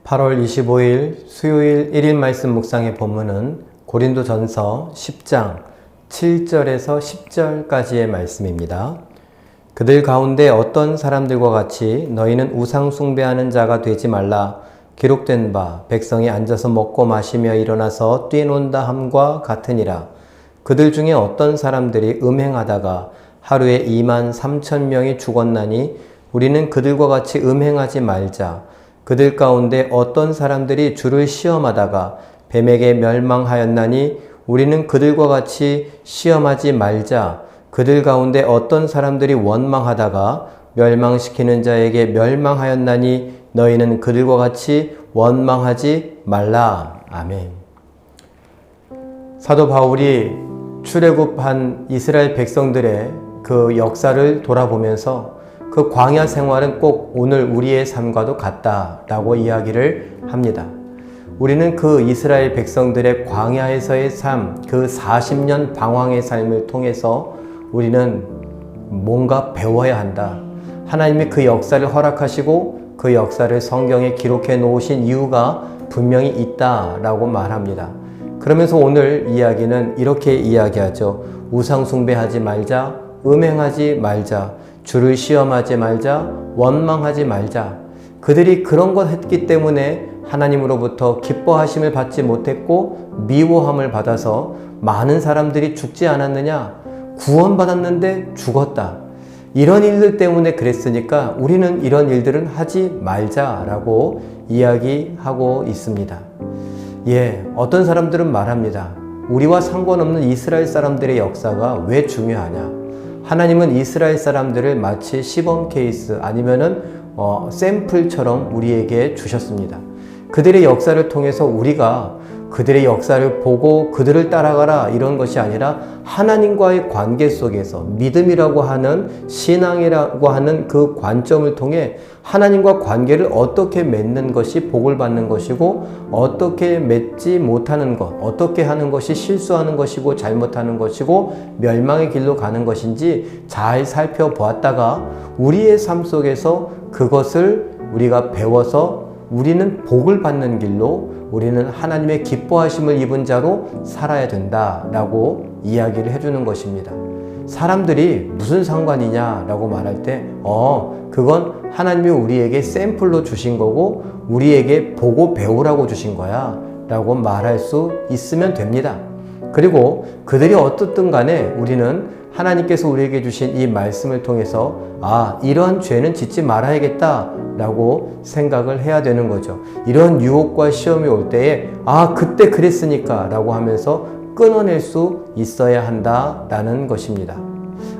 8월 25일 수요일 1일 말씀 묵상의 본문은 고린도전서 10장 7절에서 10절까지의 말씀입니다. 그들 가운데 어떤 사람들과 같이 너희는 우상 숭배하는 자가 되지 말라. 기록된 바 백성이 앉아서 먹고 마시며 일어나서 뛰논다 함과 같으니라. 그들 중에 어떤 사람들이 음행하다가 하루에 23,000명이 죽었나니 우리는 그들과 같이 음행하지 말자. 그들 가운데 어떤 사람들이 주를 시험하다가 뱀에게 멸망하였나니 우리는 그들과 같이 시험하지 말자. 그들 가운데 어떤 사람들이 원망하다가 멸망시키는 자에게 멸망하였나니 너희는 그들과 같이 원망하지 말라. 아멘. 사도 바울이 출애굽한 이스라엘 백성들의 그 역사를 돌아보면서 그 광야 생활은 꼭 오늘 우리의 삶과도 같다라고 이야기를 합니다. 우리는 그 이스라엘 백성들의 광야에서의 삶, 그 40년 방황의 삶을 통해서 우리는 뭔가 배워야 한다. 하나님이 그 역사를 허락하시고 그 역사를 성경에 기록해 놓으신 이유가 분명히 있다라고 말합니다. 그러면서 오늘 이야기는 이렇게 이야기하죠. 우상 숭배하지 말자, 음행하지 말자, 주를 시험하지 말자, 원망하지 말자. 그들이 그런 것 했기 때문에 하나님으로부터 기뻐하심을 받지 못했고 미워함을 받아서 많은 사람들이 죽지 않았느냐? 구원받았는데 죽었다. 이런 일들 때문에 그랬으니까 우리는 이런 일들은 하지 말자라고 이야기하고 있습니다. 어떤 사람들은 말합니다. 우리와 상관없는 이스라엘 사람들의 역사가 왜 중요하냐? 하나님은 이스라엘 사람들을 마치 시범 케이스 아니면은 샘플처럼 우리에게 주셨습니다. 그들의 역사를 통해서 우리가 그들의 역사를 보고 그들을 따라가라 이런 것이 아니라 하나님과의 관계 속에서 믿음이라고 하는 신앙이라고 하는 그 관점을 통해 하나님과 관계를 어떻게 맺는 것이 복을 받는 것이고 어떻게 맺지 못하는 것, 어떻게 하는 것이 실수하는 것이고 잘못하는 것이고 멸망의 길로 가는 것인지 잘 살펴보았다가 우리의 삶 속에서 그것을 우리가 배워서 우리는 복을 받는 길로 우리는 하나님의 기뻐하심을 입은 자로 살아야 된다라고 이야기를 해주는 것입니다. 사람들이 무슨 상관이냐라고 말할 때 그건 하나님이 우리에게 샘플로 주신 거고 우리에게 보고 배우라고 주신 거야 라고 말할 수 있으면 됩니다. 그리고 그들이 어떻든 간에 우리는 하나님께서 우리에게 주신 이 말씀을 통해서 이런 죄는 짓지 말아야겠다 라고 생각을 해야 되는 거죠. 이런 유혹과 시험이 올 때에 그때 그랬으니까 라고 하면서 끊어낼 수 있어야 한다라는 것입니다.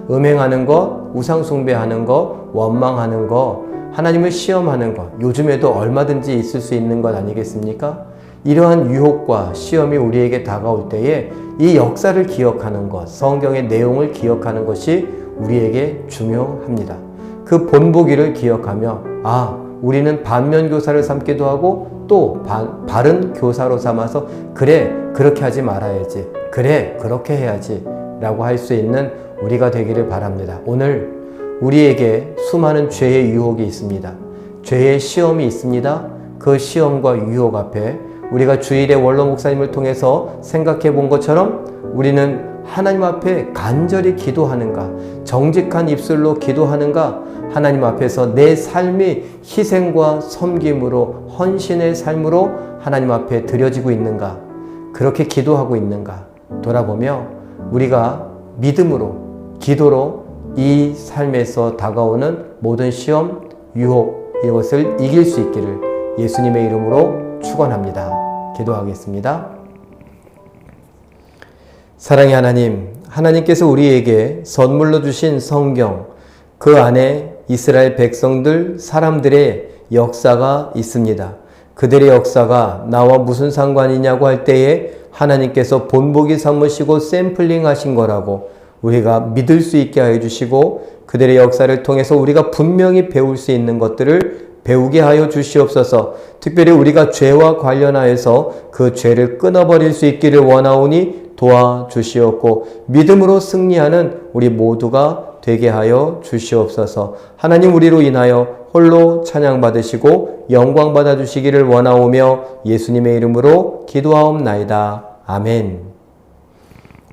음행하는 것, 우상 숭배하는 것, 원망하는 것, 하나님을 시험하는 것, 요즘에도 얼마든지 있을 수 있는 것 아니겠습니까? 이러한 유혹과 시험이 우리에게 다가올 때에 이 역사를 기억하는 것, 성경의 내용을 기억하는 것이 우리에게 중요합니다. 그 본보기를 기억하며 우리는 반면 교사를 삼기도 하고 또 바른 교사로 삼아서 그래 그렇게 하지 말아야지, 그래 그렇게 해야지 라고 할 수 있는 우리가 되기를 바랍니다. 오늘 우리에게 수많은 죄의 유혹이 있습니다. 죄의 시험이 있습니다. 그 시험과 유혹 앞에 우리가 주일에 원로 목사님을 통해서 생각해 본 것처럼 우리는 하나님 앞에 간절히 기도하는가, 정직한 입술로 기도하는가, 하나님 앞에서 내 삶이 희생과 섬김으로 헌신의 삶으로 하나님 앞에 드려지고 있는가, 그렇게 기도하고 있는가 돌아보며 우리가 믿음으로, 기도로 이 삶에서 다가오는 모든 시험, 유혹 이것을 이길 수 있기를 예수님의 이름으로 축원합니다. 기도하겠습니다. 사랑의 하나님, 하나님께서 우리에게 선물로 주신 성경, 그 안에 이스라엘 백성들, 사람들의 역사가 있습니다. 그들의 역사가 나와 무슨 상관이냐고 할 때에 하나님께서 본보기 삼으시고 샘플링 하신 거라고 우리가 믿을 수 있게 하여 주시고 그들의 역사를 통해서 우리가 분명히 배울 수 있는 것들을 배우게 하여 주시옵소서. 특별히 우리가 죄와 관련하여서 그 죄를 끊어버릴 수 있기를 원하오니 도와주시옵고 믿음으로 승리하는 우리 모두가 되게 하여 주시옵소서. 하나님, 우리로 인하여 홀로 찬양받으시고 영광 받아주시기를 원하오며 예수님의 이름으로 기도하옵나이다. 아멘.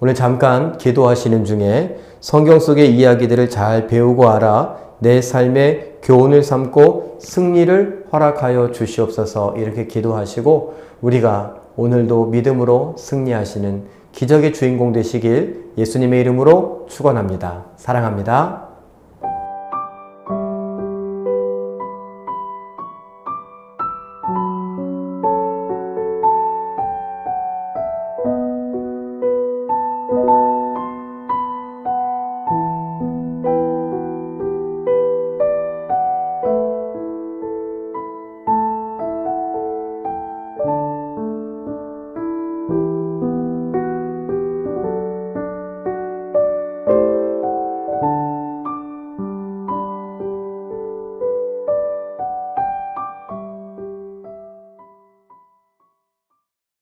오늘 잠깐 기도하시는 중에 성경 속의 이야기들을 잘 배우고 알아 내 삶의 교훈을 삼고 승리를 허락하여 주시옵소서 이렇게 기도하시고 우리가 오늘도 믿음으로 승리하시는 기적의 주인공 되시길 예수님의 이름으로 축원합니다. 사랑합니다.